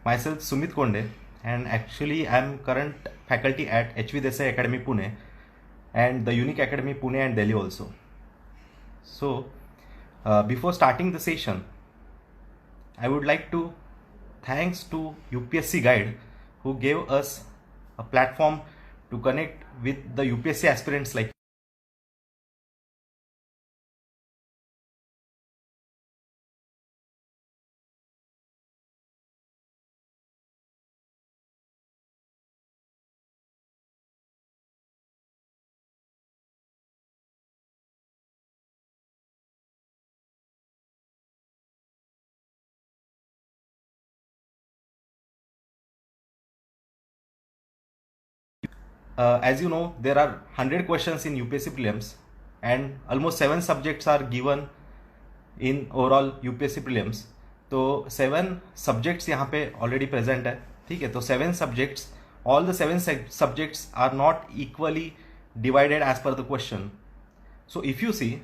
myself Sumit Konde, and actually I'm current faculty at HV Desai Academy Pune and the Unique Academy Pune and Delhi also. So before starting the session, I would like to thanks to UPSC Guide who gave us a platform to connect with the UPSC aspirants like as you know, there are 100 questions in UPSC prelims and almost 7 subjects are given in overall UPSC prelims. तो 7 subjects यहाँ पे already present है, ठीक है. तो 7 subjects, all the 7 subjects are not equally divided as per the question. So if you see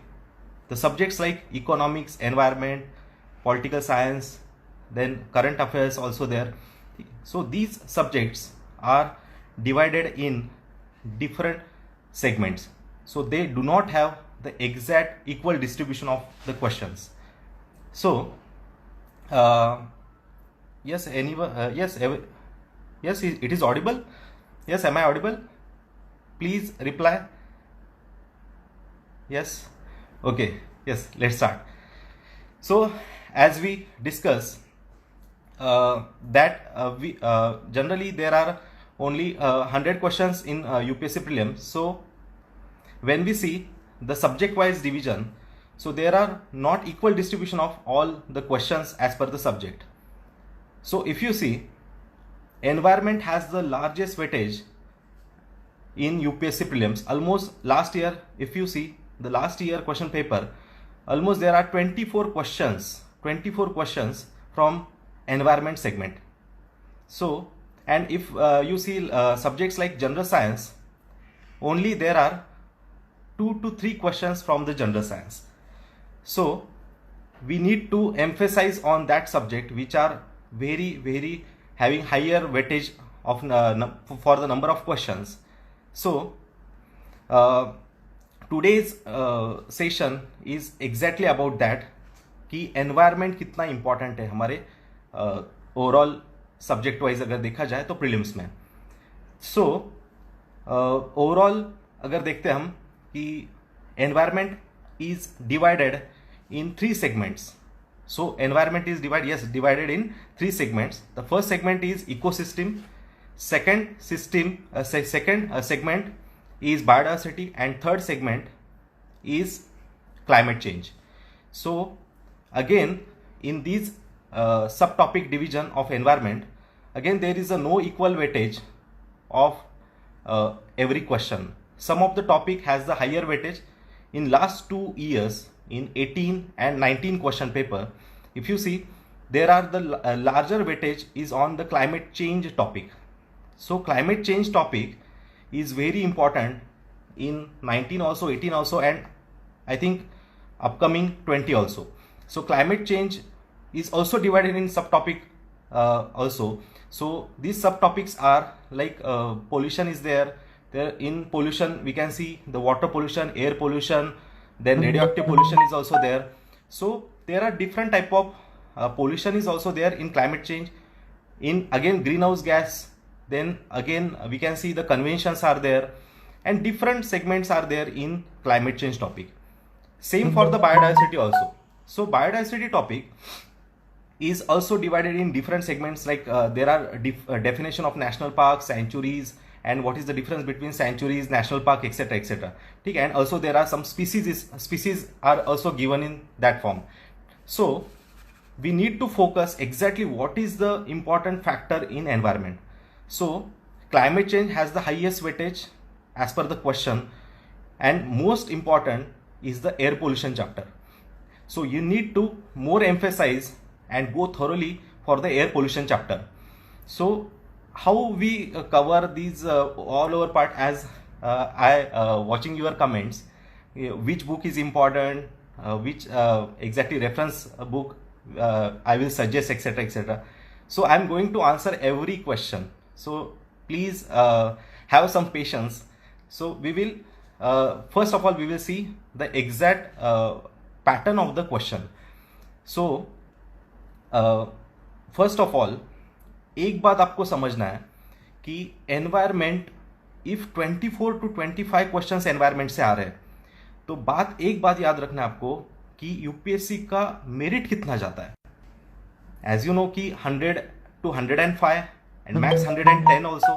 the subjects like economics, environment, political science, then current affairs also there. So these subjects are divided in different segments, so they do not have the exact equal distribution of the questions. So yes, anyone, yes, yes, it is audible. Yes, am I audible? Please reply. Yes. Okay. Yes, let's start. So as we discuss that we generally there are only 100 questions in UPSC prelims. So when we see the subject wise division, so there are not equal distribution of all the questions as per the subject. So if you see, environment has the largest weightage in UPSC prelims. Almost last year, if you see the last year question paper, almost there are 24 questions from environment segment. So, and if you see subjects like general science, only there are 2 to 3 questions from the general science. So we need to emphasize on that subject which are very having higher weightage of for the number of questions. So today's session is exactly about that कि environment कितना important है हमारे overall subject wise अगर देखा जाए तो prelims में. So overall अगर देखते हम कि environment is divided in 3 segments. So environment is divided in 3 segments. The first segment is ecosystem, second segment is biodiversity, and third segment is climate change. So again in these subtopic division of environment, again there is a no equal weightage of every question. Some of the topic has the higher weightage. In last 2 years, in 18 and 19 question paper, if you see, there are the larger weightage is on the climate change topic. So climate change topic is very important in 19 also, 18 also, and I think upcoming 20 also. So climate change is also divided in subtopic also. So these subtopics are like pollution is there. There in pollution we can see the water pollution, air pollution, then radioactive pollution is also there. So there are different type of pollution is also there in climate change. In again greenhouse gas, then again we can see the conventions are there, and different segments are there in climate change topic. Same for the biodiversity also. So biodiversity topic is also divided in different segments, like there are definition of national parks, sanctuaries, and what is the difference between sanctuaries, national park, etc, etc. Okay? And also there are some species are also given in that form. So we need to focus exactly what is the important factor in environment. So climate change has the highest weightage as per the question, and most important is the air pollution chapter. So you need to more emphasize and go thoroughly for the air pollution chapter. So how we cover these all over part, as I watching your comments, which book is important, which exactly reference book I will suggest, etc, etc. So I'm going to answer every question. So please have some patience. So we will first of all we will see the exact pattern of the question. So first of all एक बात आपको समझना है कि environment if 24 to 25 questions environment से आ रहे हैं तो एक बात याद रखना है आपको कि यूपीएससी का मेरिट कितना जाता है. एज यू नो कि 100 to 105 एंड मैक्स 110 ऑल्सो.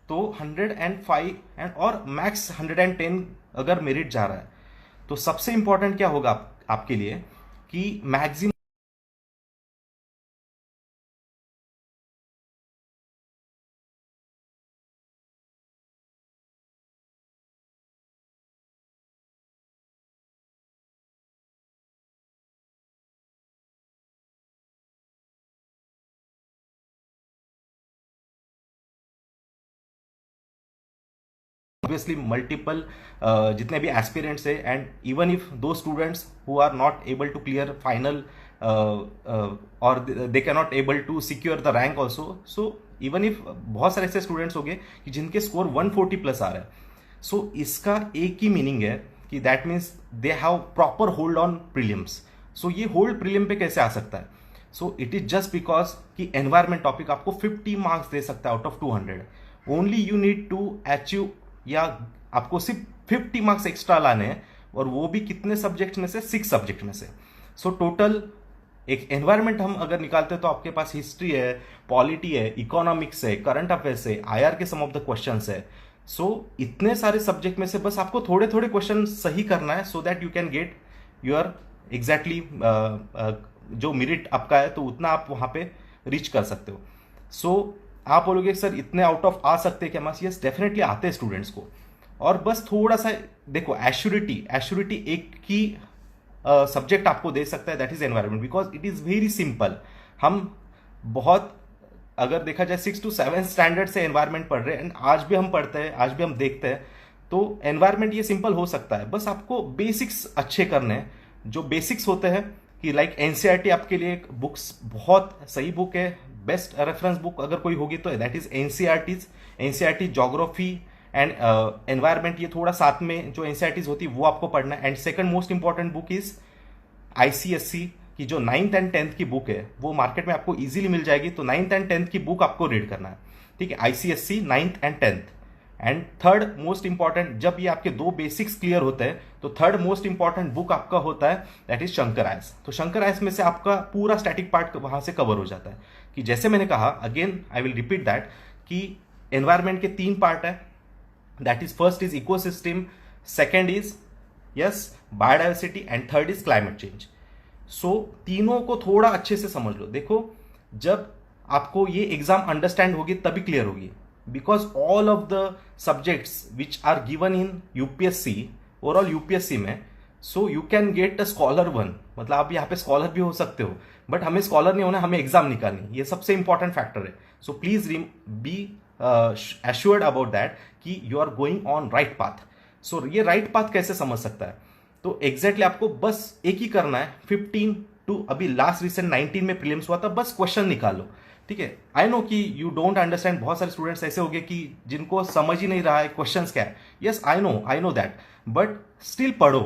तो 105 एंड और मैक्स 110 अगर मेरिट जा रहा है तो सबसे इंपॉर्टेंट क्या होगा आपके लिए कि मैक्सिमम obviously multiple जितने भी एस्पिरेंट्स है and even if though students who are not able to clear final और they can not able to secure the rank also. So even if बहुत सारे ऐसे स्टूडेंट्स हो गए कि जिनके स्कोर 140 प्लस आ रहा है. सो इसका एक ही मीनिंग है कि that means they have proper hold on prelims. So ये होल्ड प्रीलिम पे कैसे आ सकता है? So it is just because कि एनवायरमेंट टॉपिक आपको 50 मार्क्स दे सकता है out of 200. Only you need to achieve, या आपको सिर्फ 50 मार्क्स एक्स्ट्रा लाने हैं और वो भी कितने सब्जेक्ट में से? 6 सब्जेक्ट में से. सो टोटल एक एनवायरमेंट हम अगर निकालते हैं तो आपके पास हिस्ट्री है, पॉलिटी है, इकोनॉमिक्स है, करंट अफेयर्स है, आईआर के सम ऑफ द क्वेश्चंस है. सो इतने सारे सब्जेक्ट में से बस आपको थोड़े थोड़े क्वेश्चन सही करना है so that you can get your exactly जो मेरिट आपका है तो उतना आप वहां पे रीच कर सकते हो. सो आप बोलोगे सर इतने आउट ऑफ आ सकते हैं क्या मार्क्स? यस, डेफिनेटली आते हैं स्टूडेंट्स को. और बस थोड़ा सा देखो, एश्योरिटी एक ही सब्जेक्ट आपको दे सकता है, that is environment, because it is very simple. हम बहुत अगर देखा जाए 6 to 7 स्टैंडर्ड से एनवायरमेंट पढ़ रहे हैं एंड आज भी हम पढ़ते हैं, आज भी हम देखते हैं. तो एनवायरमेंट ये सिंपल हो सकता है, बस आपको बेसिक्स अच्छे करने हैं. जो बेसिक्स होते हैं कि लाइक एनसीईआरटी आपके लिए एक बुक्स बहुत सही बुक है. बेस्ट रेफरेंस बुक अगर कोई होगी तो that is NCERT geography and environment. ये थोड़ा साथ में जो एनसीईआरटीज होती है वो आपको पढ़ना है. And second most important book is ICSC की जो 9th and 10th की बुक है वो मार्केट में आपको इजीली मिल जाएगी. तो 9th and 10th की बुक आपको रीड करना है, ठीक है? ICSC 9th and 10th. And third most important, जब ये आपके दो बेसिक्स क्लियर होते हैं तो थर्ड मोस्ट इंपॉर्टेंट बुक आपका होता है दैट इज शंकर आयस. तो शंकर आयस में से आपका पूरा स्टैटिक पार्ट वहां से कवर हो जाता है. कि जैसे मैंने कहा, again I will repeat that कि एनवायरमेंट के 3 पार्ट है. That is first is ecosystem, second is biodiversity and third is climate change. So तीनों को थोड़ा अच्छे से समझ लो. देखो, जब आपको ये एग्जाम अंडरस्टैंड होगी तभी क्लियर होगी, because all of the subjects which are given in UPSC, overall UPSC में, so you can get a scholar 1. मतलब आप यहाँ पे स्कॉलर भी हो सकते हो, बट हमें स्कॉलर नहीं होना, हमें एग्जाम निकालनी, ये सबसे इंपॉर्टेंट फैक्टर है. So please be assured about that कि you are going on right path. So ये राइट पाथ कैसे समझ सकता है? तो एग्जैक्टली आपको बस एक ही करना है. 15 to अभी लास्ट रिसेंट 19 में प्रीलिम्स हुआ था, बस क्वेश्चन निकालो, ठीक है? आई नो कि यू डोंट अंडरस्टैंड. बहुत सारे स्टूडेंट्स ऐसे हो गए कि जिनको समझ ही नहीं रहा है क्वेश्चंस क्या है. Yes, I know that, but still पढ़ो,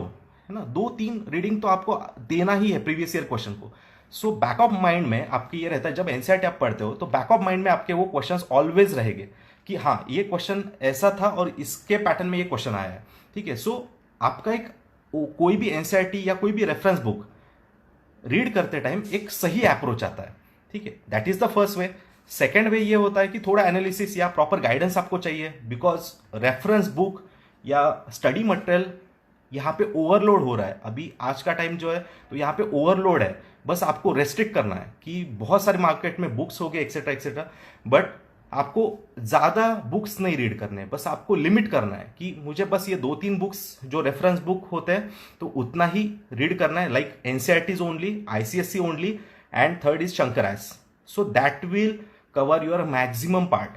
है ना? 2-3 रीडिंग तो आपको देना ही है प्रीवियस ईयर क्वेश्चन को. सो बैक ऑफ माइंड में आपके ये रहता है, जब एनसीईआरटी आप पढ़ते हो तो बैक ऑफ माइंड में आपके वो क्वेश्चंस ऑलवेज रहेंगे कि हाँ, ये क्वेश्चन ऐसा था और इसके पैटर्न में ये क्वेश्चन आया है, ठीक है? सो आपका एक कोई भी एनसीईआरटी या कोई भी रेफरेंस बुक रीड करते टाइम एक सही अप्रोच आता है, ठीक है? That is the first way. Second way ये होता है कि थोड़ा एनालिसिस या प्रॉपर गाइडेंस आपको चाहिए, बिकॉज रेफरेंस बुक या स्टडी मटेरियल यहाँ पे ओवरलोड हो रहा है. अभी आज का टाइम जो है तो यहाँ पे ओवरलोड है. बस आपको रेस्ट्रिक्ट करना है कि बहुत सारे मार्केट में बुक्स हो गए एक्सेट्रा एक्सेट्रा, बट आपको ज़्यादा बुक्स नहीं रीड करने, बस आपको लिमिट करना है कि मुझे बस ये 2-3 बुक्स जो रेफरेंस बुक होते हैं तो उतना ही रीड करना है, like NCERTs only, ICSC only, and third is Shankar IAS. So that will cover your maximum part,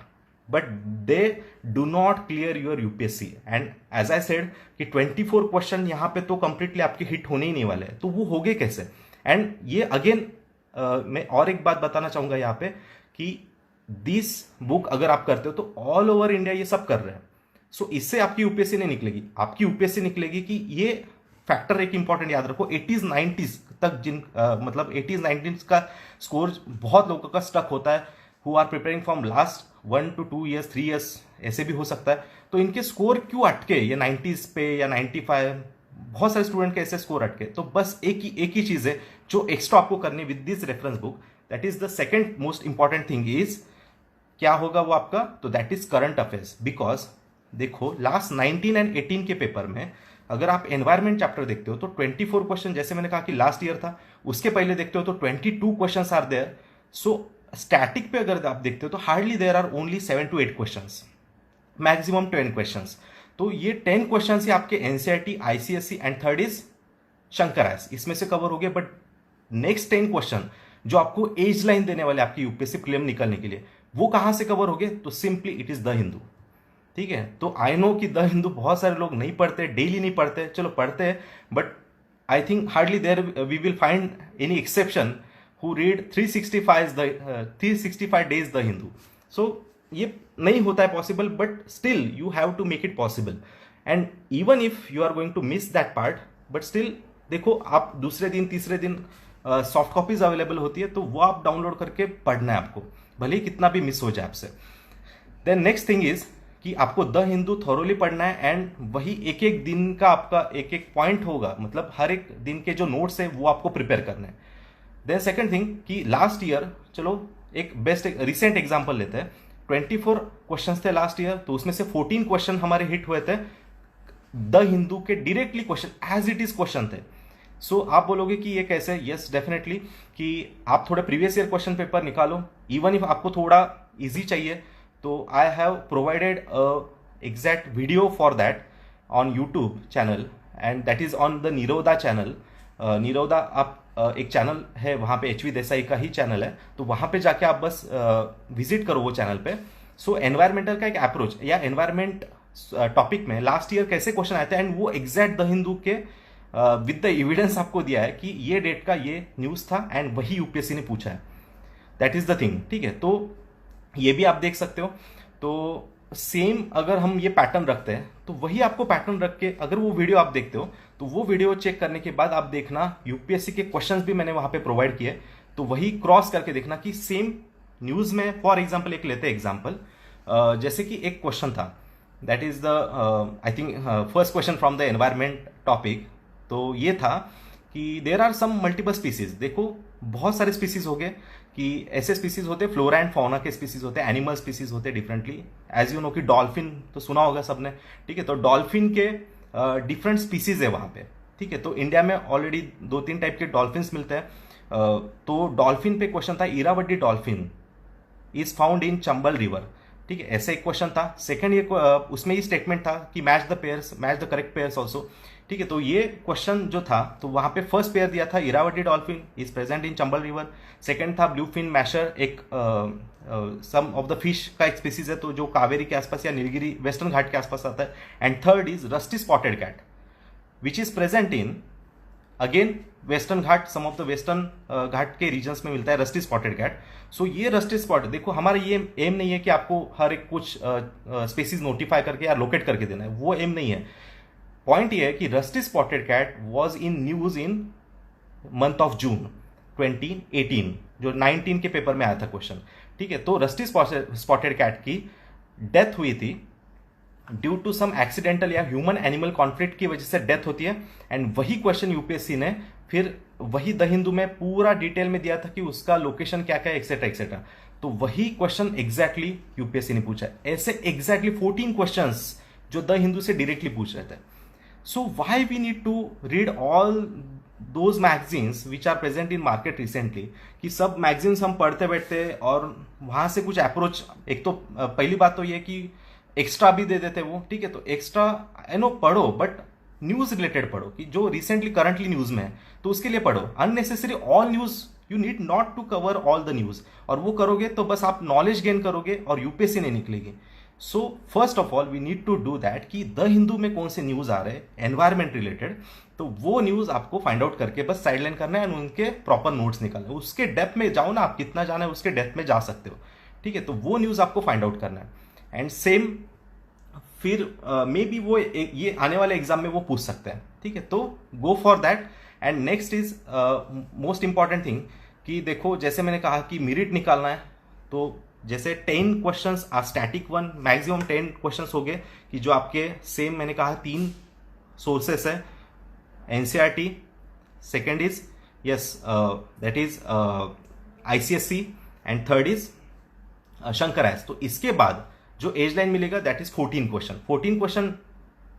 but they do not clear your UPSC. And as I said कि 24 question यहाँ पे तो कंप्लीटली आपके हिट होने ही नहीं वाले हैं. तो वो हो गए कैसे? एंड ये अगेन मैं और एक बात बताना चाहूंगा यहाँ पे कि दिस बुक अगर आप करते हो तो ऑल ओवर इंडिया ये सब कर रहे हैं। सो इससे आपकी यूपीएससी नहीं निकलेगी, आपकी यूपीएससी निकलेगी कि ये फैक्टर एक इंपॉर्टेंट याद रखो, 80s 90s तक मतलब 80s 90s का स्कोर बहुत लोगों का स्टक होता है, who are preparing from last 1 to 2 years 3 years, ऐसे भी हो सकता है। तो इनके स्कोर क्यों अटके ये 90s पे या 95, बहुत सारे स्टूडेंट के ऐसे स्कोर अटके। तो बस एक ही चीज है जो एक्स्ट्रा आपको करनी with this reference book, that is the second most important thing is, क्या होगा वो आपका, तो that is current affairs. Because देखो लास्ट 19 and 18 के पेपर में अगर आप एनवायरमेंट चैप्टर देखते हो तो 24 क्वेश्चन, जैसे मैंने कहा कि लास्ट ईयर था, उसके पहले देखते हो तो 22 questions are there. So static पे अगर आप देखते हो तो hardly there are only 7 to 8 questions, maximum 10 questions. तो ये 10 क्वेश्चंस ही आपके NCERT, ICSE and third is Shankar S, इसमें से कवर हो गए। बट नेक्स्ट 10 क्वेश्चन जो आपको एज लाइन देने वाले आपकी यूपीएससी प्रीलिम निकलने के लिए, वो कहां से कवर हो गए, तो simply it is the Hindu. ठीक है, तो आई नो कि द हिंदू बहुत सारे लोग नहीं पढ़ते, डेली नहीं पढ़ते, चलो पढ़ते हैं, but I think hardly there we will find any exception who read 365 days the Hindu. So ये नहीं होता है possible, but still you have to make it possible. And even if you are going to miss that part, but still देखो आप दूसरे दिन तीसरे दिन सॉफ्ट कॉपीज अवेलेबल होती है, तो वो आप डाउनलोड करके पढ़ना है आपको, भले ही कितना भी मिस हो जाए आपसे। देन नेक्स्ट थिंग इज कि आपको द हिंदू थॉरोली पढ़ना है, एंड वही एक एक दिन का आपका एक एक पॉइंट होगा, मतलब हर एक दिन के जो नोट्स है वो आपको प्रिपेयर करने हैं। देन सेकंड थिंग कि लास्ट ईयर, चलो एक बेस्ट रिसेंट एग्जांपल लेते हैं, 24 क्वेश्चंस थे लास्ट ईयर, तो उसमें से 14 क्वेश्चन हमारे हिट हुए थे द हिंदू के directly question, as it is question थे। सो आप बोलोगे कि ये कैसे, यस डेफिनेटली कि आप थोड़ा प्रीवियस ईयर क्वेश्चन पेपर निकालो, इवन इफ आपको थोड़ा इजी चाहिए तो I have provided exact video for that on YouTube channel, and that is on the Nirodha channel. Nirodha आप एक चैनल है वहाँ पे, HV देसाई का ही चैनल है, तो वहाँ पे जाके आप बस विजिट करो वो चैनल पे। सो एनवायरमेंटल का एक अप्रोच या एनवायरमेंट टॉपिक में लास्ट ईयर कैसे क्वेश्चन आए थे, एंड वो एग्जैक्ट द हिंदू के विद द एविडेंस आपको दिया है कि ये डेट का ये न्यूज था, एंड वही यूपीएससी ने पूछा है। That is the thing. ठीक है, तो ये भी आप देख सकते हो। तो सेम अगर हम ये पैटर्न रखते हैं तो वही आपको पैटर्न रख के अगर वो वीडियो आप देखते हो तो वो वीडियो चेक करने के बाद आप देखना यूपीएससी के क्वेश्चंस भी मैंने वहां पे प्रोवाइड किए, तो वही क्रॉस करके देखना कि सेम न्यूज में, फॉर एग्जाम्पल एक लेते हैं एग्जाम्पल, जैसे कि एक क्वेश्चन था, that is the I think first question from the environment topic. तो ये था कि there are some multiple species, देखो बहुत सारे स्पीसीज हो गए कि ऐसे स्पीसीज होते, फ्लोरा एंड फौना के स्पीसीज होते, एनिमल स्पीसीज होते डिफरेंटली, एज यू नो कि डॉल्फिन तो सुना होगा सबने। ठीक है, तो डॉल्फिन के डिफरेंट स्पीसीज है वहां पे। ठीक है, तो इंडिया में ऑलरेडी 2-3 टाइप के डॉल्फिन्स मिलते हैं। तो डॉल्फिन पे क्वेश्चन था, Irrawaddy dolphin is found in Chambal river. ठीक है, ऐसा एक क्वेश्चन था। सेकंड ये उसमें ही स्टेटमेंट था कि match the pairs, match the correct pairs also. ठीक है, तो ये क्वेश्चन जो था तो वहां पे फर्स्ट पेयर दिया था Irrawaddy dolphin is present in Chambal river. Second था ब्लू फिन मैशर, एक सम ऑफ द फिश का एक स्पीसीज है, तो जो कावेरी के आसपास या नीलगिरी वेस्टर्न घाट के आसपास आता है। And third is rusty spotted cat which is present in again western Ghat, some of the western Ghat के रीजन्स में मिलता है रस्टी स्पॉटेड कैट। सो ये रस्टी स्पॉट, देखो हमारा ये एम नहीं है कि आपको हर एक कुछ स्पीसीज नोटिफाई करके या लोकेट करके देना है, वो एम नहीं है। पॉइंट ये है कि rusty spotted cat was in news in month of June 2018, जो 19 के पेपर में आया था क्वेश्चन। ठीक है, तो रस्टी स्पॉटेड कैट की डेथ हुई थी ड्यू टू सम एक्सीडेंटल या ह्यूमन एनिमल कॉन्फ्लिक्ट की वजह से डेथ होती है। एंड वही क्वेश्चन यूपीएससी ने फिर वही द हिंदू में पूरा डिटेल में दिया था कि उसका लोकेशन क्या क्या एक्सेट्रा एक्सेट्रा। तो वही क्वेश्चन एग्जैक्टली यूपीएससी ने पूछा है। ऐसे एग्जैक्टली 14 क्वेश्चंस जो द हिंदू से डायरेक्टली पूछ रहे थे। So why we need to read all those magazines which are present in market recently, कि सब मैगजीन्स हम पढ़ते बैठते और वहां से कुछ अप्रोच, एक तो पहली बात तो ये कि एक्स्ट्रा भी दे देते वो। ठीक है, तो एक्स्ट्रा नो पढ़ो, बट न्यूज रिलेटेड पढ़ो, कि जो रिसेंटली करंटली न्यूज में है तो उसके लिए पढ़ो। Unnecessary all news, you need not to cover all the news, और वो करोगे तो बस आप नॉलेज गेन करोगे और यूपीएससी नहीं निकलेगी। So first of all we need to do that कि द हिंदू में कौन से न्यूज़ आ रहे हैं एनवायरमेंट रिलेटेड, तो वो न्यूज़ आपको फाइंड आउट करके बस साइडलाइन करना है एंड उनके प्रॉपर नोट्स निकालना है। उसके डेप्थ में जाओ ना, आप कितना जाना है उसके डेप्थ में जा सकते हो, ठीक है। तो वो न्यूज़ आपको फाइंड आउट करना है एंड सेम फिर मे बी वो ये आने वाले एग्जाम में वो पूछ सकते हैं, ठीक है। तो go for that. And next is most important thing कि देखो जैसे मैंने कहा कि मेरिट निकालना है, तो जैसे 10 questions are static one, maximum 10 questions हो गए कि जो आपके सेम मैंने कहा 3 सोर्सेस है, NCERT, second is yes that is ICSE and third is Shankar S. तो इसके बाद जो एज लाइन मिलेगा that is 14 question. 14 question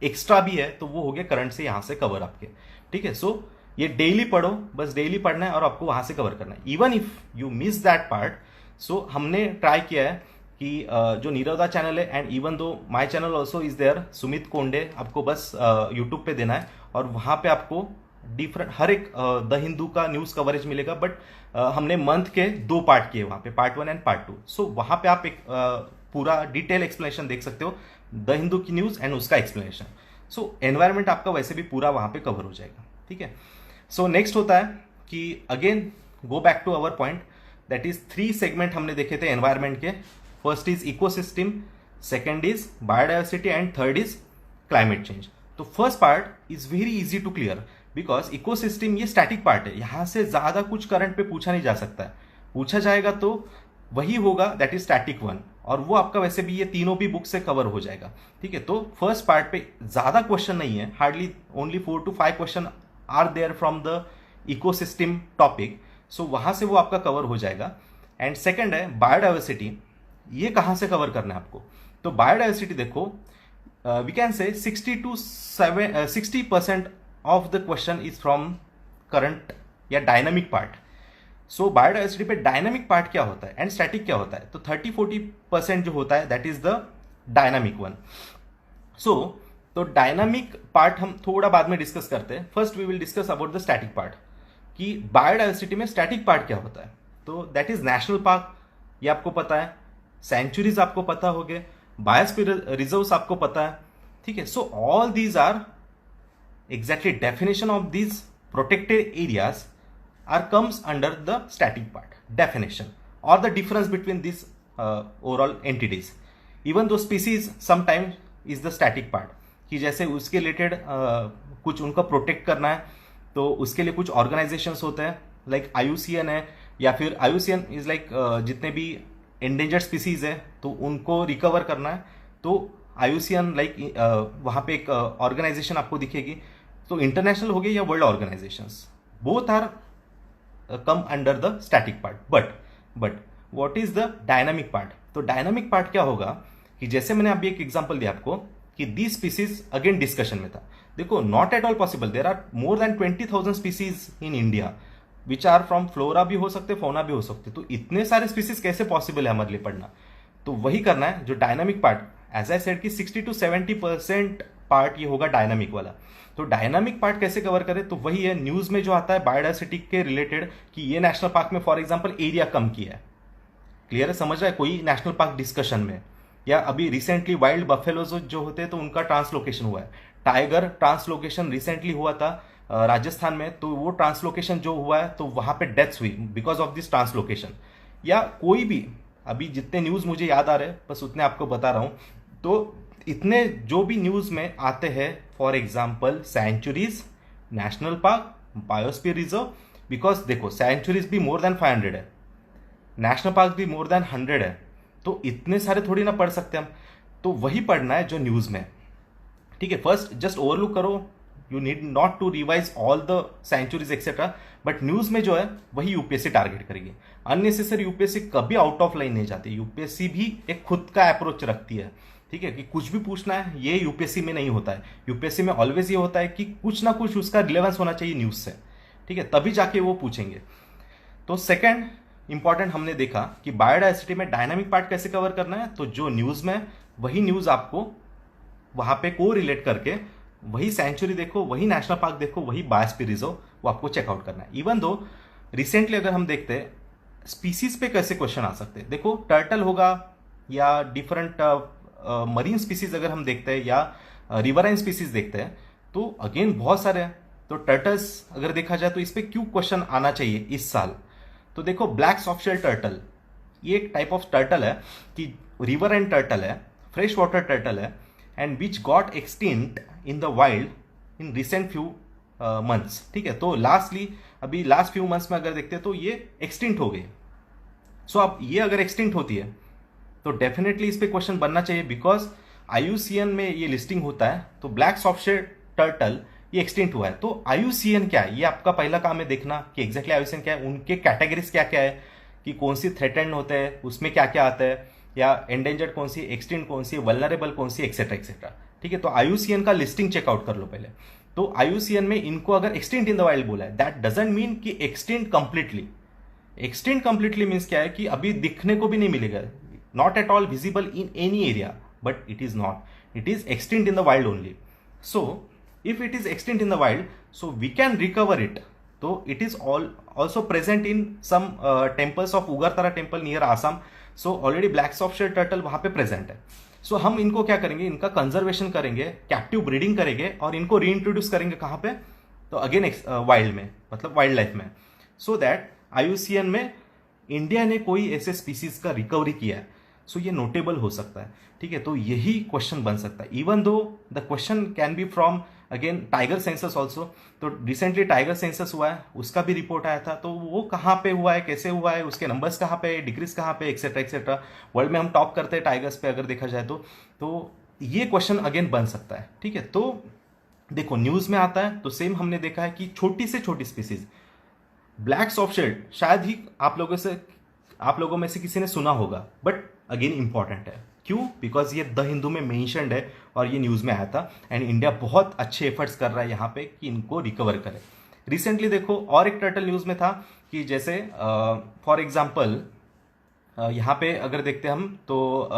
extra भी है तो वो हो गया करंट से यहां से कवर आपके, ठीक है। सो ये डेली पढ़ो, बस डेली पढ़ना है और आपको वहां से कवर करना है। Even if you miss that part, so हमने ट्राई किया है कि जो नीरवदा चैनल है and even though my channel also is there, Sumit Konde, आपको बस यूट्यूब पे देना है और वहां पे आपको डिफरेंट हर एक द हिंदू का न्यूज कवरेज मिलेगा। बट हमने मंथ के 2 पार्ट किए वहां पे, पार्ट 1 एंड पार्ट 2। सो वहां पे आप एक पूरा डिटेल एक्सप्लेनेशन देख सकते हो द हिंदू की न्यूज एंड उसका एक्सप्लेनेशन। सो एनवायरमेंट आपका वैसे भी पूरा वहां पे कवर हो जाएगा, ठीक है। सो नेक्स्ट होता है कि again go back to our point, that is 3 segment हमने देखे थे एनवायरमेंट के। First is ecosystem, second is biodiversity and third is climate change. तो first part is very easy to clear because ecosystem ये static part है, यहां से ज्यादा कुछ करंट पे पूछा नहीं जा सकता है। पूछा जाएगा तो वही होगा दैट इज स्टैटिक वन, और वो आपका वैसे भी ये तीनों भी बुक से कवर हो जाएगा, ठीक है। तो फर्स्ट पार्ट पे ज्यादा क्वेश्चन नहीं है, hardly only 4 to 5 question are there from the ecosystem topic. So वहां से वो आपका कवर हो जाएगा। एंड सेकंड है बायोडाइवर्सिटी, ये कहां से कवर करना है आपको। तो बायोडाइवर्सिटी देखो we can say 60% of the question is from current या डायनामिक पार्ट। सो बायोडाइवर्सिटी पे डायनामिक पार्ट क्या होता है एंड स्टैटिक क्या होता है, तो 30-40% जो होता है that is the dynamic one. So तो डायनामिक पार्ट हम थोड़ा बाद में डिस्कस करते हैं। First we will discuss about the static part कि बायोडाइवर्सिटी में स्टैटिक पार्ट क्या होता है। तो दैट इज नेशनल पार्क, ये आपको पता है, सेंचुरीज आपको पता हो गए, बायोस्फीयर रिजर्व्स आपको पता है, ठीक है। So all these are exactly definition of these protected areas are comes under the static part definition or the difference between these overall entities. Even though species sometimes is the static part कि जैसे उसके related कुछ उनका protect करना है तो उसके लिए कुछ ऑर्गेनाइजेशंस होते हैं लाइक IUCN है, या फिर IUCN इज लाइक जितने भी एंडेंजर्ड स्पीसीज है तो उनको रिकवर करना है तो IUCN लाइक वहाँ पे एक ऑर्गेनाइजेशन आपको दिखेगी। तो इंटरनेशनल हो गए या world organisations, both are come under the static part, but what is the dynamic part। तो डायनामिक पार्ट क्या होगा कि जैसे मैंने अभी एक एग्जांपल दिया आपको कि दी स्पीसीज अगेन डिस्कशन में था। देखो not at all possible, there are more than 20,000 species in India which are from flora भी हो सकते, फौना भी हो सकते। तो इतने सारे स्पीसीज कैसे पॉसिबल है हमारे लिए पढ़ना। तो वही करना है जो dynamic part, as I said कि 60 to 70% पार्ट ये होगा डायनामिक वाला। तो डायनामिक पार्ट कैसे कवर करें, तो वही है न्यूज में जो आता है बायोडाइवर्सिटी के रिलेटेड कि ये नेशनल पार्क में फॉर एग्जांपल एरिया कम किया है, क्लियर है, समझ रहा है, कोई नेशनल पार्क डिस्कशन में, या अभी रिसेंटली वाइल्ड बफेलोज जो होते हैं तो उनका ट्रांसलोकेशन हुआ है, टाइगर ट्रांसलोकेशन रिसेंटली हुआ था राजस्थान में, तो वो ट्रांसलोकेशन जो हुआ है तो वहां पे डेथ्स हुई बिकॉज ऑफ दिस ट्रांसलोकेशन। या कोई भी अभी जितने न्यूज मुझे याद आ रहे हैं बस उतने आपको बता रहा हूं। तो इतने जो भी न्यूज में आते हैं for example sanctuaries, national park, biosphere reserve, because देखो सेंचुरीज भी मोर देन 500 है, नेशनल पार्क भी मोर देन 100 है, तो इतने सारे थोड़ी ना पढ़ सकते हम। तो वही पढ़ना है जो न्यूज में, ठीक है। फर्स्ट जस्ट ओवरलुक करो, you need not to revise all the sanctuaries etcetera, but news में जो है वही यूपीएससी टारगेट करेगी। अननेसेसरी यूपीएससी कभी आउट ऑफ लाइन नहीं जाती, यूपीएससी भी एक खुद का अप्रोच रखती है, ठीक है, कि कुछ भी पूछना है ये यूपीएससी में नहीं होता है। यूपीएससी में ऑलवेज ये होता है कि कुछ ना कुछ उसका रिलेवेंस होना चाहिए न्यूज से, ठीक है, तभी जाके वो पूछेंगे। तो सेकंड इंपॉर्टेंट हमने देखा कि बायोडाइवर्सिटी में डायनामिक पार्ट कैसे कवर करना है, तो जो न्यूज में वही न्यूज आपको वहां पे को रिलेट करके वही सेंचुरी देखो, वही नेशनल पार्क देखो, वही बायोस्फीयर रिजर्व, वो आपको चेकआउट करना है। इवन दो रिसेंटली अगर हम देखते हैं स्पीसीज पे कैसे क्वेश्चन आ सकते हैं, देखो टर्टल होगा या डिफरेंट मरीन स्पीसीज अगर हम देखते हैं या रिवराइन स्पीसीज देखते हैं तो अगेन बहुत सारे हैं। तो टर्टल्स अगर देखा जाए तो इस पे क्यों क्वेश्चन आना चाहिए इस साल, तो देखो ब्लैक सॉफ्ट शेल टर्टल ये एक टाइप ऑफ टर्टल है कि रिवराइन टर्टल है, फ्रेश वाटर टर्टल है, and which got extinct in the wild in recent few months. ठीक है, तो लास्टली अभी लास्ट फ्यू मंथ्स में अगर देखते हैं तो ये एक्सटिंक्ट हो गई। सो अब ये अगर एक्सटिंक्ट होती है तो डेफिनेटली इस पे क्वेश्चन बनना चाहिए, बिकॉज IUCN में ये लिस्टिंग होता है तो ब्लैक सॉफ्ट शेल टर्टल ये एक्सटिंक्ट हुआ है। तो IUCN क्या है, ये आपका पहला काम है देखना कि एग्जैक्टली IUCN क्या है, उनके कैटेगरीज क्या क्या है, कि कौन सी थ्रेटेंड होते हैं, उसमें क्या क्या आता है, या एंडेंजर्ड कौन सी, एक्सटिंक्ट कौन सी, वल्नरेबल कौन सी, एक्सेट्रा एक्सेट्रा। ठीक है, तो IUCN का लिस्टिंग चेकआउट कर लो पहले। तो IUCN में इनको अगर एक्सटिंक्ट इन द वाइल्ड बोला है, दैट डजंट मीन कि extinct completely. Extinct completely means क्या है कि अभी दिखने को भी नहीं मिलेगा, not at all visible in any area, but it is not, it is extinct in the wild only. So if it is extinct in the wild, so we can recover it. So it is also present in some temples of Ugartara temple near Assam. So already black soft shell turtle वहाँ पे present है। So हम इनको क्या करेंगे, इनका conservation करेंगे, captive breeding करेंगे और इनको रीइंट्रोड्यूस करेंगे कहाँ पे, तो अगेन वाइल्ड में, मतलब वाइल्ड लाइफ में, सो दैट IUCN में इंडिया ने कोई ऐसे स्पीसीज का रिकवरी किया है, सो ये नोटेबल हो सकता है। ठीक है, तो यही क्वेश्चन बन सकता है, even though the question can be from again tiger census also. तो रिसेंटली टाइगर सेंसस हुआ है, उसका भी रिपोर्ट आया था, तो वो कहाँ पे हुआ है, कैसे हुआ है, उसके नंबर्स कहाँ पे, डिक्रीज कहाँ पे, एक्सेट्रा एक्सेट्रा। वर्ल्ड में हम टॉप करते हैं टाइगर्स पे अगर देखा जाए तो ये क्वेश्चन अगेन बन सकता है। ठीक है, तो देखो न्यूज में आता है तो सेम हमने देखा है कि छोटी से छोटी स्पीसीज ब्लैक सॉफ्ट शेल शायद ही आप लोगों में से किसी ने सुना होगा, बट अगेन इंपॉर्टेंट है। क्यों? बिकॉज ये द हिंदू में मेंशन्ड है और ये न्यूज में आया था, एंड इंडिया बहुत अच्छे एफर्ट्स कर रहा है यहाँ पे कि इनको रिकवर करे। रिसेंटली देखो और एक टर्टल न्यूज में था कि जैसे फॉर एग्जाम्पल यहाँ पे अगर देखते हम तो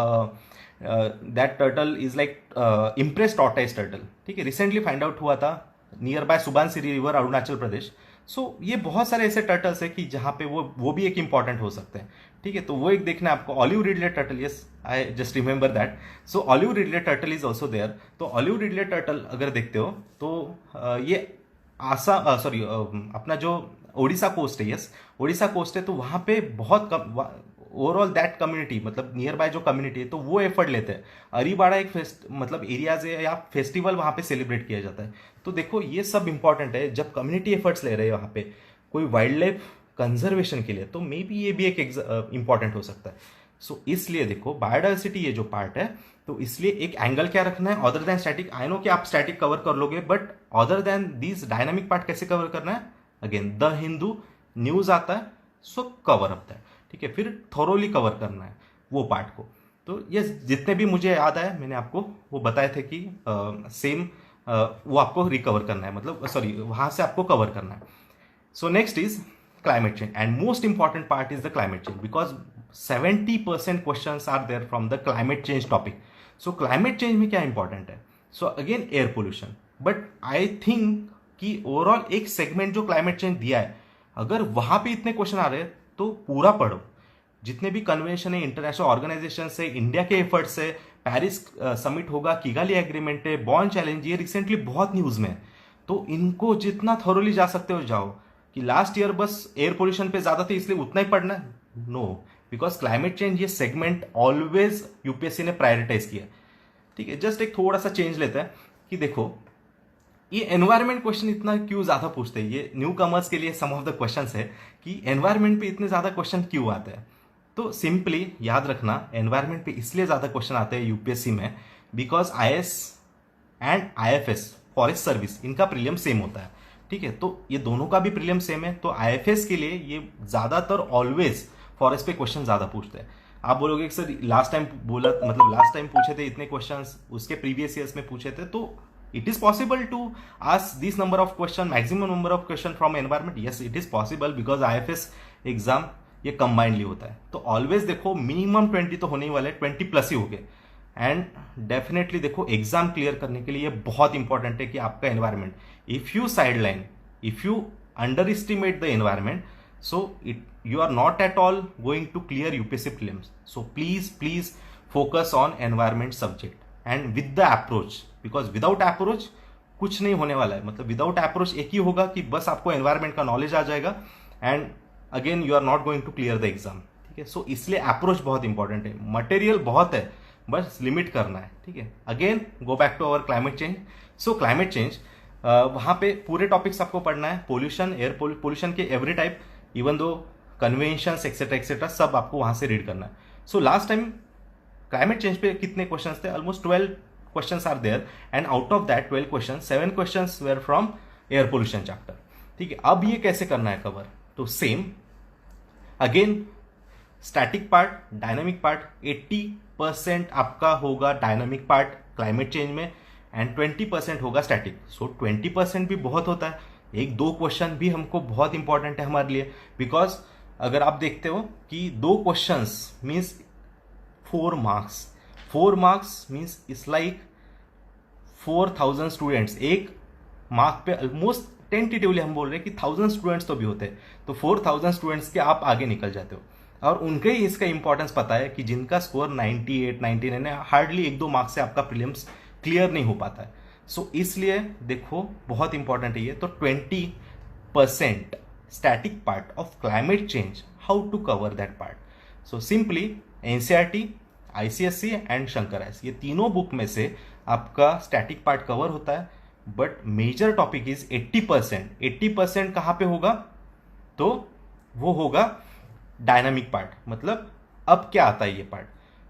that turtle is like impress tortoise turtle. ठीक है, रिसेंटली फाइंड आउट हुआ था nearby Subansiri river, Arunachal Pradesh. So ये बहुत सारे ऐसे टर्टल्स है कि जहाँ पे वो भी एक इंपॉर्टेंट हो सकते हैं। ठीक है, तो वो एक देखना है आपको। Olive ridley turtle, yes I just remember that. So olive ridley turtle is also there. तो ऑलिव रिडले टर्टल अगर देखते हो तो ये अपना जो ओडिशा कोस्ट है, यस ओडिशा कोस्ट है, तो वहाँ पे बहुत कम ओवरऑल दैट कम्युनिटी, मतलब नियर बाय जो कम्युनिटी है, तो वो एफर्ट लेते हैं। अरीबाड़ा एक मतलब एरियाज है या फेस्टिवल वहाँ पे सेलिब्रेट किया जाता है। तो देखो ये सब इंपॉर्टेंट है, जब कम्युनिटी एफर्ट्स ले रहे हैं वहाँ पे कोई वाइल्ड लाइफ कंजर्वेशन के लिए, तो मे बी ये भी एक इंपॉर्टेंट हो सकता है। सो इसलिए देखो बायोडाइवर्सिटी ये जो पार्ट है, तो इसलिए एक एंगल क्या रखना है other than static. I know कि आप स्टैटिक कवर कर लोगे, but other than this dynamic part कैसे कवर करना है, अगेन द हिंदू न्यूज आता है, सो कवर अप है। ठीक है, फिर थोरोली कवर करना है वो पार्ट को। तो ये जितने भी मुझे याद आया मैंने आपको वो बताए थे कि सेम वो आपको रिकवर करना है, मतलब सॉरी वहां से आपको कवर करना है। So next is climate change, and most important part is the climate change, because 70% questions are there from the climate change topic. So climate change में क्या important है, so again air pollution, but I think कि overall एक segment जो climate change दिया है, अगर वहां पे इतने क्वेश्चन आ रहे हैं तो पूरा पढ़ो। जितने भी कन्वेंशन है, इंटरनेशनल ऑर्गेनाइजेशन से, इंडिया के एफर्ट्स से, पेरिस समिट होगा, किगाली एग्रीमेंट है, बॉर्न चैलेंज, ये रिसेंटली बहुत न्यूज में है, तो इनको जितना थोरोली जा सकते हो जाओ। कि लास्ट ईयर बस एयर पोल्यूशन पे ज्यादा थे इसलिए उतना ही पढ़ना है, नो, बिकॉज क्लाइमेट चेंज ये सेगमेंट ऑलवेज यूपीएससी ने प्रायोरिटाइज किया। ठीक है, जस्ट एक थोड़ा सा चेंज लेता है कि देखो ये एनवायरमेंट क्वेश्चन इतना क्यों ज्यादा पूछते हैं, ये न्यू कमर्स के लिए सम ऑफ द क्वेश्चंस है कि एनवायरमेंट पे इतने ज्यादा क्वेश्चन क्यों आते हैं। तो सिंपली याद रखना, एनवायरमेंट पे इसलिए ज्यादा क्वेश्चन आते हैं यूपीएससी में because IAS and IFS forest service इनका प्रीलियम सेम होता है। ठीक है, तो ये दोनों का भी प्रीलियम सेम है, तो IFS के लिए ये ज्यादातर ऑलवेज फॉरेस्ट पे क्वेश्चन ज्यादा पूछते हैं। आप बोलोगे कि सर लास्ट टाइम बोला, मतलब लास्ट टाइम पूछे थे इतने क्वेश्चंस, उसके प्रीवियस ईयर्स में पूछे थे, तो it is possible to ask this number of question, maximum number of question from environment, yes it is possible because IFS exam ये कंबाइंडली होता है। तो ऑलवेज देखो मिनिमम 20 तो होने ही वाले, 20 प्लस ही हो गए। एंड डेफिनेटली देखो एग्जाम क्लियर करने के लिए ये बहुत इंपॉर्टेंट है कि आपका environment, if you sideline, if you under estimate the environment, so you are not at all going to clear UPSC prelims. So please focus on environment subject and with the approach, because without approach कुछ नहीं होने वाला है। मतलब without approach एक ही होगा कि बस आपको एनवायरमेंट का नॉलेज आ जाएगा and again you are not going to clear the exam. ठीक है, सो इसलिए अप्रोच बहुत इंपॉर्टेंट है। मटेरियल बहुत है, बस लिमिट करना है। ठीक है, again go back to our climate change. So climate change वहाँ पे पूरे टॉपिक्स आपको पढ़ना है, पोल्यूशन, एयर पोल्यूशन के एवरी टाइप, इवन दो कन्वेंशंस एक्सेट्रा सब आपको वहाँ से रीड करना है। So last time climate change पे कितने क्वेश्चंस थे? Almost 12 questions are there and out of that 12 questions 7 questions were from air pollution chapter। ठीक है, अब ये कैसे करना है कवर? तो same again static part, dynamic part, 80% आपका होगा डायनामिक पार्ट क्लाइमेट चेंज में एंड 20% होगा स्टैटिक। सो 20% भी बहुत होता है। एक दो क्वेश्चन भी हमको बहुत इंपॉर्टेंट है हमारे लिए, बिकॉज अगर आप देखते हो कि 2 questions means 4 marks. 4 marks means it's like 4000 students. एक मार्क पे ऑलमोस्ट टेंटेटिवली हम बोल रहे हैं कि 1000 स्टूडेंट्स तो भी होते हैं, तो 4000 स्टूडेंट्स के आप आगे निकल जाते हो। और उनके ही इसका इंपॉर्टेंस पता है कि जिनका स्कोर 98 99 है, हार्डली 1-2 मार्क्स से आपका प्रीलिम्स क्लियर नहीं हो पाता है। सो इसलिए देखो बहुत इंपॉर्टेंट है ये। तो 20% static part of climate change, how to cover that part. So simply NCERT, ICSE and Shankar S, ये तीनों बुक में से आपका स्टैटिक पार्ट कवर होता है, बट मेजर टॉपिक इज 80%। 80% कहाँ पे होगा? तो वो होगा डायनामिक पार्ट। मतलब अब क्या आता है ये पार्ट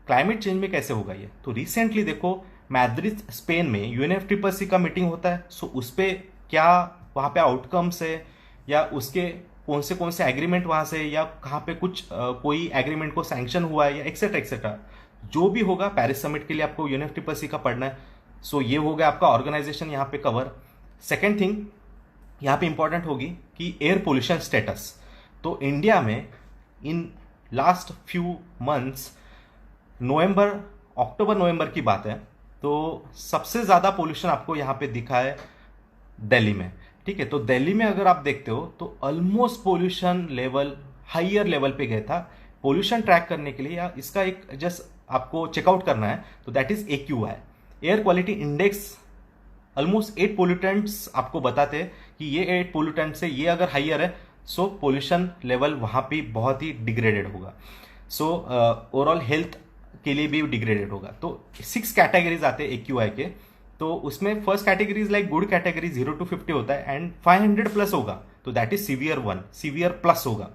क्लाइमेट चेंज में, कैसे होगा ये? तो रिसेंटली देखो मैड्रिड स्पेन में UNFCCC का मीटिंग होता है। सो उस पर क्या वहाँ पे आउटकम्स है, या उसके कौन से एग्रीमेंट वहाँ से, या कहाँ पे कुछ कोई एग्रीमेंट को सैंक्शन हुआ है, या एक्सेट्रा एक्सेट्रा जो भी होगा पेरिस समिट के लिए आपको UNFCCC का पढ़ना है। सो ये हो गया आपका ऑर्गेनाइजेशन यहाँ पे कवर। सेकेंड थिंग यहाँ पे इंपॉर्टेंट होगी कि एयर पोल्यूशन स्टेटस। तो इंडिया में इन लास्ट फ्यू मंथ्स, अक्टूबर नवंबर की बात है, तो सबसे ज़्यादा पोल्यूशन आपको यहाँ पे दिखा है दिल्ली में। ठीक है, तो दिल्ली में अगर आप देखते हो तो almost pollution level higher level पे गया था। पोल्यूशन ट्रैक करने के लिए या इसका एक जस्ट आपको चेकआउट करना है, तो that is AQI, air quality index. Almost 8 pollutants आपको बताते हैं कि ये 8 पोल्यूटेंट से ये अगर हाइयर है, सो पोल्यूशन लेवल वहाँ पे बहुत ही डिग्रेडेड होगा। सो ओवरऑल हेल्थ के लिए भी डिग्रेडेड होगा। तो 6 कैटेगरीज आते हैं AQI के। तो उसमें first category is like good category, 0 to 50 होता है, एंड 500 प्लस होगा तो that is severe 1, severe plus होगा।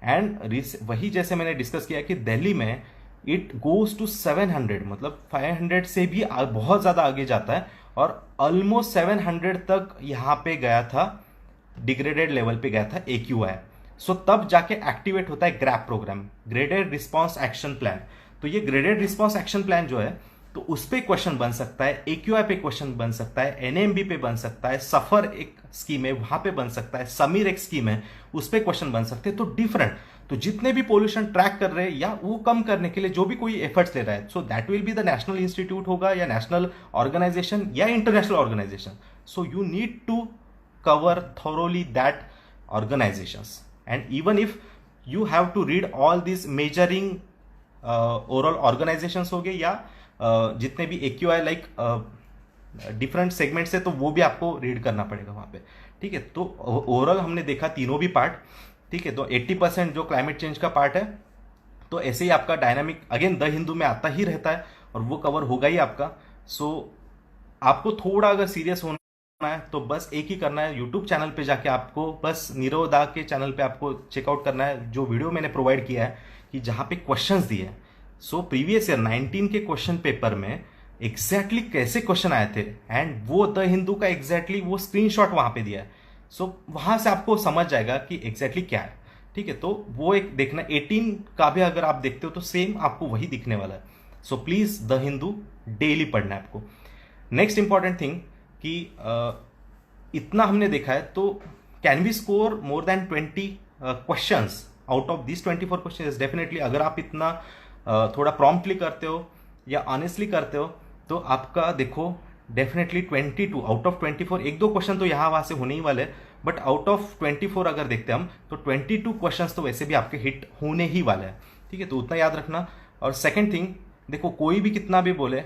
एंड वही जैसे मैंने डिस्कस किया कि दिल्ली में इट गोज टू 700, मतलब 500 से भी बहुत ज़्यादा आगे जाता है, और ऑलमोस्ट 700 तक यहाँ पे गया था, डिग्रेडेड लेवल पे गया था AQI। सो तब जाके एक्टिवेट होता है GRAP programme, graded response action plan. तो ये ग्रेडेड रिस्पॉन्स एक्शन प्लान जो है, तो उस पर क्वेश्चन बन सकता है, AQI पे क्वेश्चन बन सकता है, NMB पे बन सकता है, सफर एक स्कीम है वहां पे बन सकता है, समीर एक स्कीम है उस पर क्वेश्चन बन सकते हैं। तो डिफरेंट, तो जितने भी पोल्यूशन ट्रैक कर रहे हैं या वो कम करने के लिए जो भी कोई एफर्ट्स ले रहा है, so that will be the national institute होगा, या नेशनल ऑर्गेनाइजेशन, या international organisation. So you need to cover thoroughly that organisations, and even if you have to read all this measuring overall organisations हो गए, या जितने भी AQI like different segments है, तो वो भी आपको रीड करना पड़ेगा वहाँ पे। ठीक है, तो ओवरऑल हमने देखा तीनों भी पार्ट। ठीक है, तो 80% जो क्लाइमेट चेंज का पार्ट है, तो ऐसे ही आपका डायनामिक अगेन द हिंदू में आता ही रहता है, और वो कवर होगा ही आपका। सो आपको थोड़ा अगर सीरियस होना है तो बस एक ही करना है, यूट्यूब चैनल पे जाके आपको बस नीरव दा के चैनल पे आपको चेकआउट करना है जो वीडियो मैंने प्रोवाइड किया है, कि जहाँ पे क्वेश्चंस दिए हैं। सो प्रीवियस ईयर 19 के क्वेश्चन पेपर में एग्जैक्टली कैसे क्वेश्चन आए थे, एंड वो द हिंदू का एग्जैक्टली वो स्क्रीनशॉट वहां पे दिया है। सो वहां से आपको समझ जाएगा कि एग्जैक्टली क्या है। ठीक है, तो वो एक देखना, 18 का भी अगर आप देखते हो तो सेम आपको वही दिखने वाला है। So please the Hindu daily पढ़ना है आपको। नेक्स्ट इंपॉर्टेंट थिंग कि इतना हमने देखा है, तो can we score more than 20 questions out of this 24 questions? Definitely अगर आप इतना थोड़ा प्रॉम्प्टली करते हो या ऑनेस्टली करते हो, तो आपका देखो डेफिनेटली 22 आउट ऑफ 24, एक दो क्वेश्चन तो यहाँ वहाँ से होने ही वाले, बट आउट ऑफ 24 अगर देखते हैं हम, तो 22 क्वेश्चंस तो वैसे भी आपके हिट होने ही वाले हैं। ठीक है, तो उतना याद रखना। और सेकंड थिंग देखो कोई भी कितना भी बोले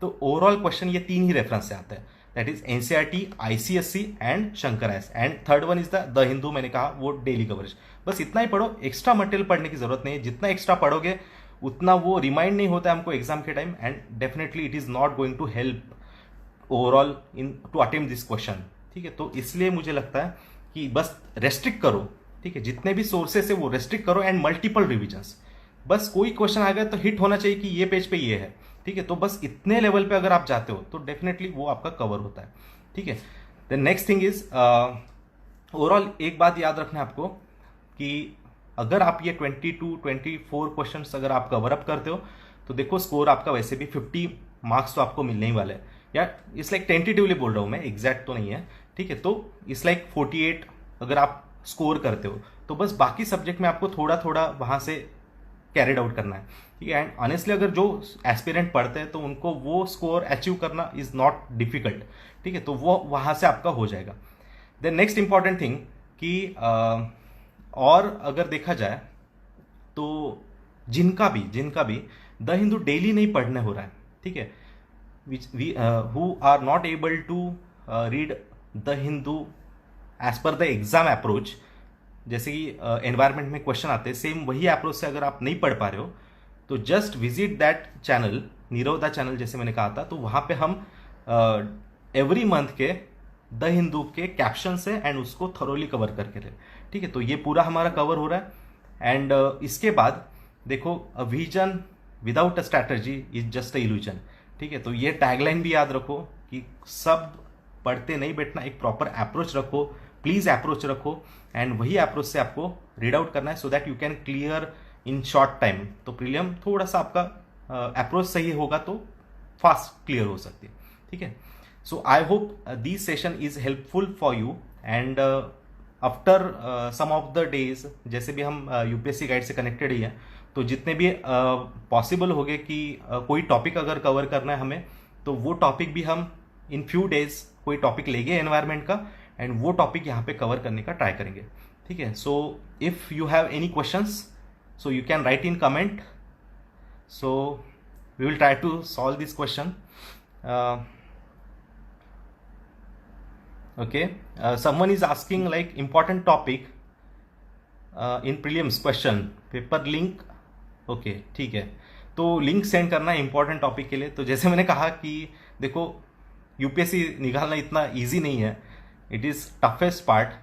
तो ओवरऑल क्वेश्चन ये 3 ही रेफरेंस से आता है, that is NCERT, ICSE and Shankar S, and third one is the Hindu, मैंने कहा वो डेली कवरेज। बस इतना ही पढ़ो, एक्स्ट्रा मटेरियल पढ़ने की जरूरत नहीं है। जितना एक्स्ट्रा पढ़ोगे उतना वो रिमाइंड नहीं होता है हमको एग्जाम के time, and definitely it is not going to help overall in to attempt this question. ठीक है, तो इसलिए मुझे लगता है कि बस रेस्ट्रिक्ट करो, ठीक है, जितने भी सोर्सेस है वो रेस्ट्रिक्ट करो एंड मल्टीपल रिविजन्स। बस कोई क्वेश्चन आ गया तो हिट होना चाहिए कि ये पेज पे ये है, ठीक है, तो बस इतने लेवल पे अगर आप जाते हो तो डेफिनेटली वो आपका कवर होता है। ठीक है, the next thing is overall एक बात याद रखना है आपको कि अगर आप ये 22-24 क्वेश्चंस अगर आप कवर अप करते हो तो देखो स्कोर आपका वैसे भी 50 मार्क्स तो आपको मिलने ही वाले हैं, या इस लाइक टेंटेटिवली बोल रहा हूं मैं, एग्जैक्ट तो नहीं है। ठीक है, तो इस लाइक 48 अगर आप स्कोर करते हो तो बस बाकी सब्जेक्ट में आपको थोड़ा थोड़ा वहां से कैरिड आउट करना है। ठीक है, एंड ऑनेस्टली अगर जो एस्पिरेंट पढ़ते हैं तो उनको वो स्कोर अचीव करना इज नॉट डिफिकल्ट। ठीक है, तो वो वहां से आपका हो जाएगा। देन नेक्स्ट इंपॉर्टेंट थिंग कि और अगर देखा जाए तो जिनका भी द हिंदू डेली नहीं पढ़ने हो रहा है, ठीक है, who are not able to read the Hindu as per the exam approach, जैसे कि एनवायरमेंट में क्वेश्चन आते हैं सेम वही अप्रोच से अगर आप नहीं पढ़ पा रहे हो तो just visit that channel, Nirav दा चैनल जैसे मैंने कहा था, तो वहां पे हम एवरी मंथ के द हिंदू के कैप्शन से एंड उसको थरोली कवर करके ले। ठीक है, तो ये पूरा हमारा कवर हो रहा है। एंड इसके बाद देखो, a vision without a strategy is just a illusion. ठीक है, तो ये टैगलाइन भी याद रखो कि सब पढ़ते नहीं बैठना, एक प्रॉपर अप्रोच रखो, प्लीज अप्रोच रखो, एंड वही अप्रोच से आपको रीड आउट करना है so that you can clear in short time. तो प्रीलियम थोड़ा सा आपका अप्रोच सही होगा तो फास्ट क्लियर हो सकती है। ठीक है, so I hope this session is helpful for you, and after some of the days जैसे भी हम यूपीएससी गाइड से कनेक्टेड ही हैं, तो जितने भी पॉसिबल हो गए कि कोई टॉपिक अगर कवर करना है हमें, तो वो टॉपिक भी हम इन फ्यू डेज कोई टॉपिक लेंगे एनवायरमेंट का, एंड वो टॉपिक यहाँ पे कवर करने का ट्राई करेंगे। ठीक है, so if you have any questions so you can write in comment, so we will try to solve this question. Okay, someone is asking like important topic in prelims question paper link। okay, ठीक है, तो link send करना है important topic के लिए। तो जैसे मैंने कहा कि देखो यूपीएससी निकालना इतना इजी नहीं है, इट इज टफेस्ट पार्ट।